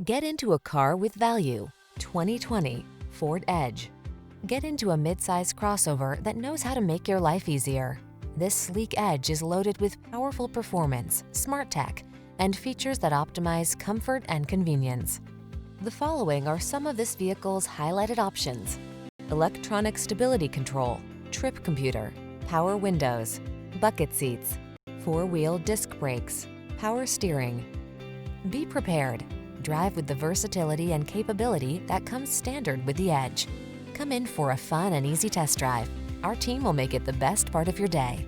Get into a car with value. 2020 Ford Edge. Get into a midsize crossover that knows how to make your life easier. This sleek Edge is loaded with powerful performance, smart tech, and features that optimize comfort and convenience. The following are some of this vehicle's highlighted options: electronic stability control, trip computer, power windows, bucket seats, four-wheel disc brakes, power steering. Be prepared. Drive with the versatility and capability that comes standard with the Edge. Come in for a fun and easy test drive. Our team will make it the best part of your day.